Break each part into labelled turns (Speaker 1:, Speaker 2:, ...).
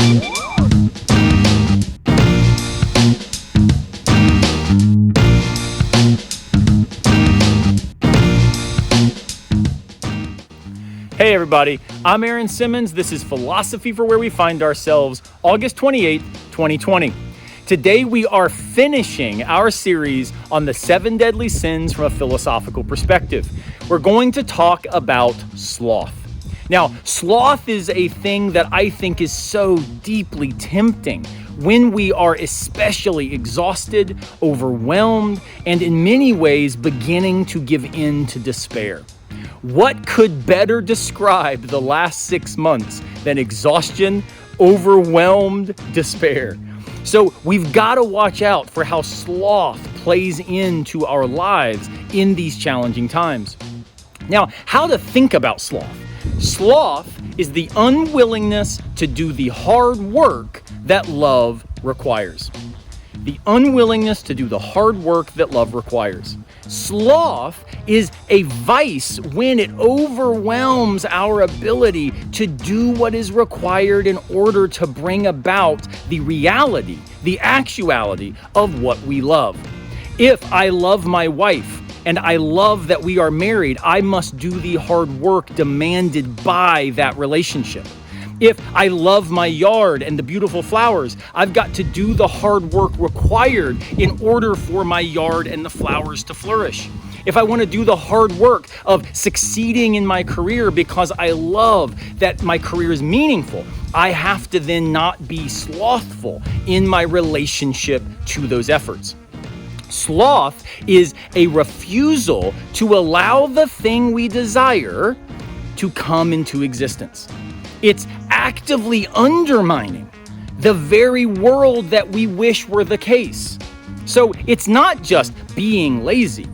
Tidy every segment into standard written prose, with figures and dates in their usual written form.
Speaker 1: Hey everybody, I'm Aaron Simmons. This is Philosophy for Where We Find Ourselves, August 28th, 2020. Today we are finishing our series on the 7 deadly sins from a philosophical perspective. We're going to talk about sloth. Now, sloth is a thing that I think is so deeply tempting when we are especially exhausted, overwhelmed, and in many ways beginning to give in to despair. What could better describe the last 6 months than exhaustion, overwhelmed despair? So we've got to watch out for how sloth plays into our lives in these challenging times. Now, how to think about sloth? Sloth is the unwillingness to do the hard work that love requires. The unwillingness to do the hard work that love requires. Sloth is a vice when it overwhelms our ability to do what is required in order to bring about the reality, the actuality of what we love. If I love my wife and I love that we are married, I must do the hard work demanded by that relationship. If I love my yard and the beautiful flowers, I've got to do the hard work required in order for my yard and the flowers to flourish. If I want to do the hard work of succeeding in my career because I love that my career is meaningful, I have to then not be slothful in my relationship to those efforts. Sloth is a refusal to allow the thing we desire to come into existence. It's actively undermining the very world that we wish were the case. So it's not just being lazy.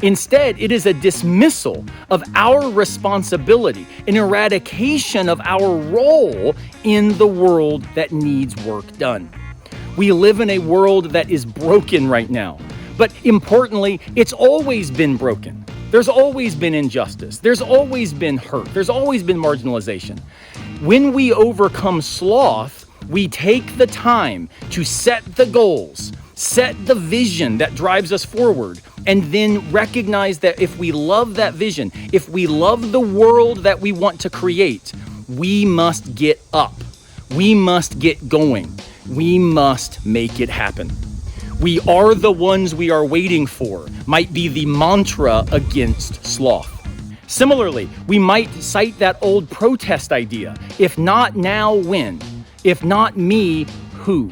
Speaker 1: Instead, it is a dismissal of our responsibility, an eradication of our role in the world that needs work done. We live in a world that is broken right now, but importantly, it's always been broken. There's always been injustice. There's always been hurt. There's always been marginalization. When we overcome sloth, we take the time to set the goals, set the vision that drives us forward, and then recognize that if we love that vision, if we love the world that we want to create, we must get up. We must get going. We must make it happen. We are the ones we are waiting for might be the mantra against sloth. Similarly, we might cite that old protest idea, if not now, when? If not me, who?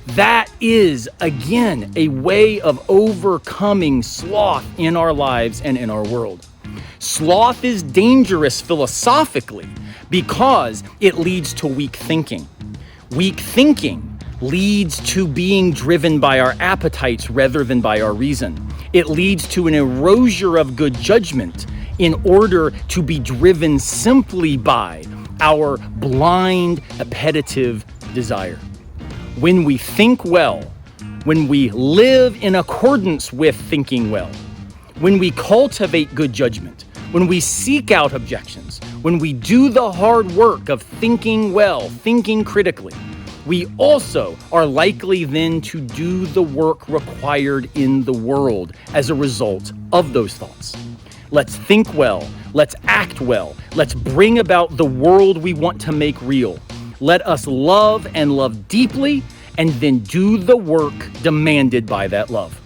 Speaker 1: That is, again, a way of overcoming sloth in our lives and in our world. Sloth is dangerous philosophically because it leads to weak thinking. Weak thinking leads to being driven by our appetites rather than by our reason. It leads to an erasure of good judgment in order to be driven simply by our blind, appetitive desire. When we think well, when we live in accordance with thinking well, when we cultivate good judgment, when we seek out objections, when we do the hard work of thinking well, thinking critically, we also are likely then to do the work required in the world as a result of those thoughts. Let's think well. Let's act well. Let's bring about the world we want to make real. Let us love and love deeply and then do the work demanded by that love.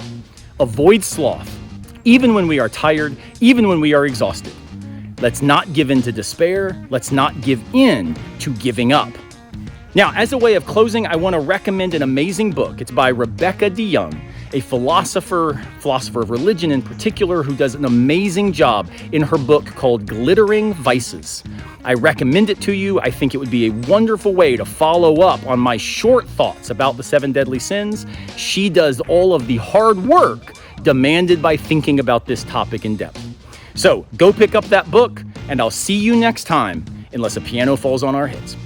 Speaker 1: Avoid sloth, even when we are tired, even when we are exhausted. Let's not give in to despair. Let's not give in to giving up. Now, as a way of closing, I want to recommend an amazing book. It's by Rebecca DeYoung, a philosopher of religion in particular, who does an amazing job in her book called Glittering Vices. I recommend it to you. I think it would be a wonderful way to follow up on my short thoughts about the 7 deadly sins. She does all of the hard work demanded by thinking about this topic in depth. So go pick up that book, and I'll see you next time, unless a piano falls on our heads.